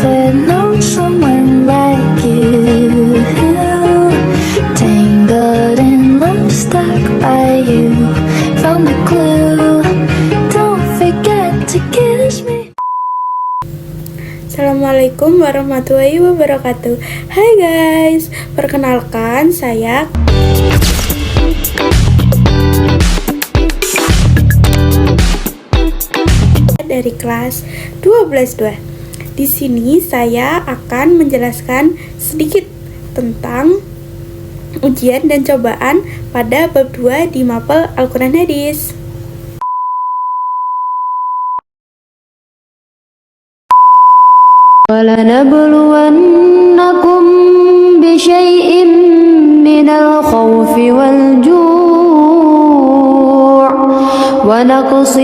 never known someone like you. Tangled in love, stuck by you. Found the clue. Don't forget to kiss me. Assalamualaikum warahmatullahi wabarakatuh. Hai guys, perkenalkan saya dari kelas 12-2. Di sini saya akan menjelaskan sedikit tentang ujian dan cobaan pada bab 2 di mapel Al-Quran Hadis. وَلَنَبْلُوَنَّكُمْ بِشَيْءٍ مِّنَ الْخَوْفِ وَالْجُوعِ وَنَقْصٍ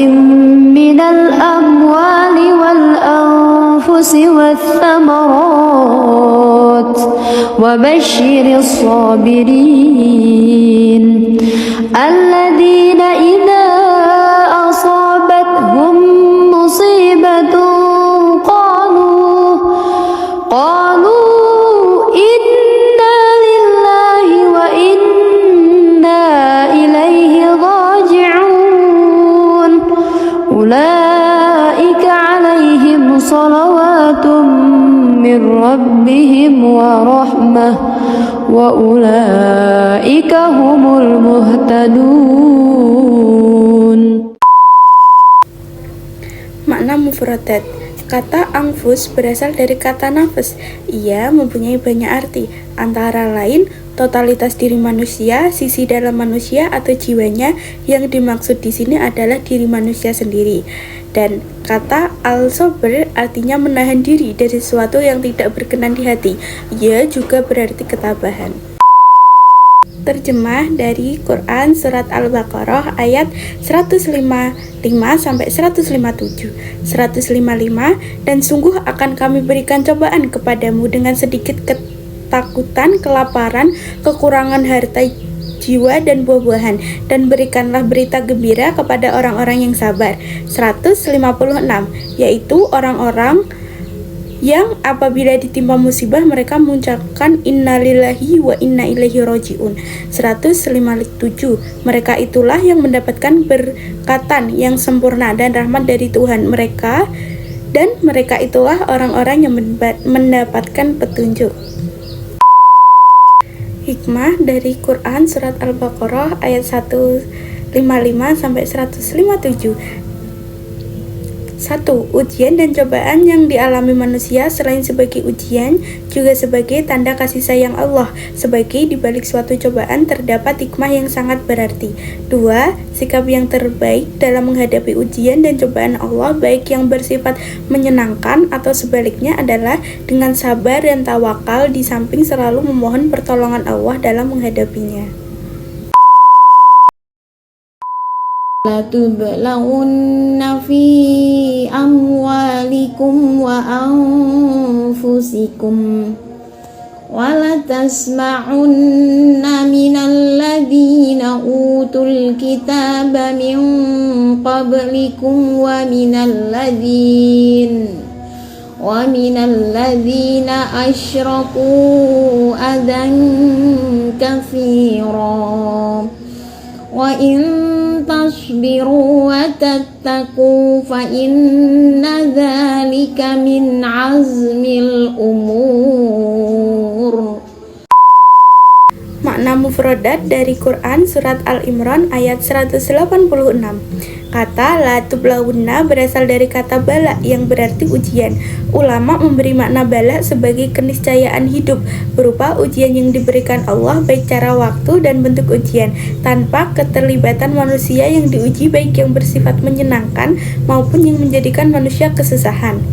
مِّنَ الْأَمْوَالِ وَالْأَنفُسِ وَالثَّمَرَاتِ وَبَشِّرِ الصَّابِرِينَ الَّذِينَ إِذَا أَصَابَتْهُم مُّصِيبَةٌ قالوا إنا لله وإنا إليه راجعون أولئك عليهم صلوات من ربهم ورحمة وأولئك هم المهتدون. Makna mufradat. Kata anfus berasal dari kata nafas. Ia mempunyai banyak arti, antara lain totalitas diri manusia, sisi dalam manusia atau jiwanya. Yang dimaksud di sini adalah diri manusia sendiri. Dan kata al-sabr artinya menahan diri dari sesuatu yang tidak berkenan di hati. Ia juga berarti ketabahan. Terjemah dari Quran Surat Al-Baqarah ayat 155 sampai 157. 155, dan sungguh akan kami berikan cobaan kepadamu dengan sedikit ketakutan, kelaparan, kekurangan harta, jiwa dan buah-buahan, dan berikanlah berita gembira kepada orang-orang yang sabar. 156, yaitu orang-orang yang apabila ditimpa musibah mereka mengucapkan innalillahi wa inna ilaihi rajiun. 157, mereka itulah yang mendapatkan berkatan yang sempurna dan rahmat dari Tuhan mereka, dan mereka itulah orang-orang yang mendapatkan petunjuk. Hikmah dari Quran Surat Al-Baqarah ayat 155 sampai 157. 1. Ujian dan cobaan yang dialami manusia selain sebagai ujian juga sebagai tanda kasih sayang Allah. Sebagai dibalik suatu cobaan terdapat hikmah yang sangat berarti. 2. Sikap yang terbaik dalam menghadapi ujian dan cobaan Allah, baik yang bersifat menyenangkan atau sebaliknya, adalah dengan sabar dan tawakal di samping selalu memohon pertolongan Allah dalam menghadapinya. Latublaunna fi amwalikum wa anfusikum walatasma'unna minal ladhina utul kitaba min qablikum wa minal ladhina asyraku adan katsira wa in tasbiru wa tattaqu fa inna dzalika min azmil umur. Makna mufradat dari Quran Surat Al-Imran ayat 186. Kata la tublawunna berasal dari kata bala yang berarti ujian. Ulama memberi makna bala sebagai keniscayaan hidup, berupa ujian yang diberikan Allah baik cara waktu dan bentuk ujian, tanpa keterlibatan manusia yang diuji, baik yang bersifat menyenangkan maupun yang menjadikan manusia kesusahan.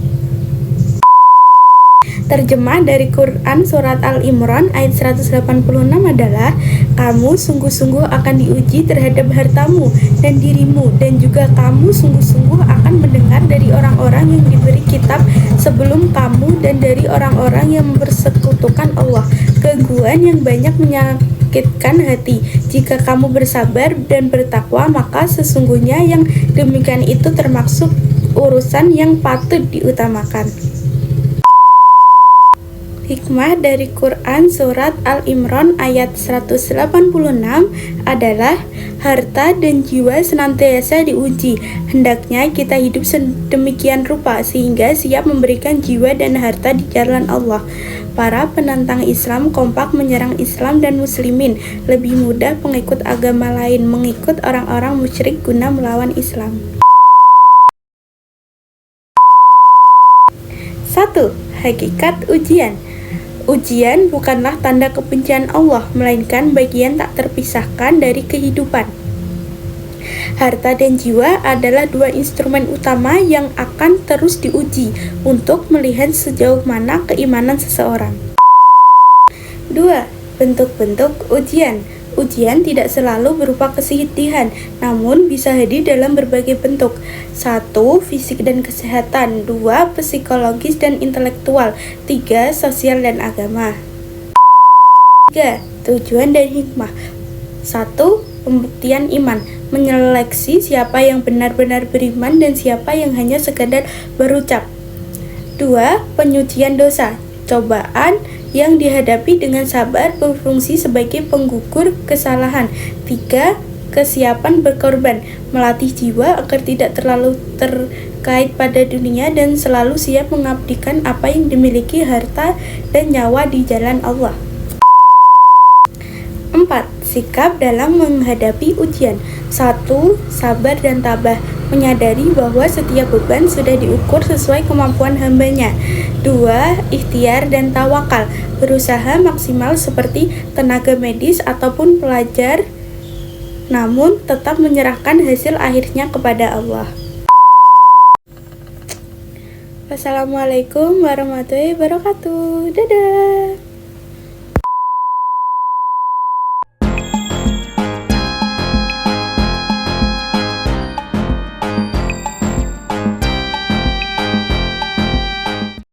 Terjemah dari Quran Surat Al-Imran ayat 186 adalah, kamu sungguh-sungguh akan diuji terhadap hartamu dan dirimu, dan juga kamu sungguh-sungguh akan mendengar dari orang-orang yang diberi kitab sebelum kamu dan dari orang-orang yang mempersekutukan Allah keguguran yang banyak menyakitkan hati. Jika kamu bersabar dan bertakwa, maka sesungguhnya yang demikian itu termasuk urusan yang patut diutamakan. Hikmah dari Quran Surat Al-Imran ayat 186 adalah harta dan jiwa senantiasa diuji. Hendaknya kita hidup sedemikian rupa sehingga siap memberikan jiwa dan harta di jalan Allah. Para penentang Islam kompak menyerang Islam dan muslimin. Lebih mudah pengikut agama lain mengikut orang-orang musyrik guna melawan Islam. 1. Hakikat ujian. Ujian bukanlah tanda kebencian Allah, melainkan bagian tak terpisahkan dari kehidupan. Harta dan jiwa adalah dua instrumen utama yang akan terus diuji untuk melihat sejauh mana keimanan seseorang. 2. Bentuk-bentuk ujian. Ujian tidak selalu berupa kesedihan, namun bisa hadir dalam berbagai bentuk. 1. Fisik dan kesehatan. 2. Psikologis dan intelektual. 3. Sosial dan agama. 3. Tujuan dan hikmah. 1. Pembuktian iman, menyeleksi siapa yang benar-benar beriman dan siapa yang hanya sekadar berucap. 2. Penyucian dosa, cobaan yang dihadapi dengan sabar berfungsi sebagai penggugur kesalahan. 3. Kesiapan berkorban, melatih jiwa agar tidak terlalu terkait pada dunia dan selalu siap mengabdikan apa yang dimiliki, harta dan nyawa di jalan Allah. 4. Sikap dalam menghadapi ujian. 1. Sabar dan tabah, menyadari bahwa setiap beban sudah diukur sesuai kemampuan hambanya. 2. Ikhtiar dan tawakal, berusaha maksimal seperti tenaga medis ataupun pelajar, namun tetap menyerahkan hasil akhirnya kepada Allah. Wassalamualaikum warahmatullahi wabarakatuh. Dadah.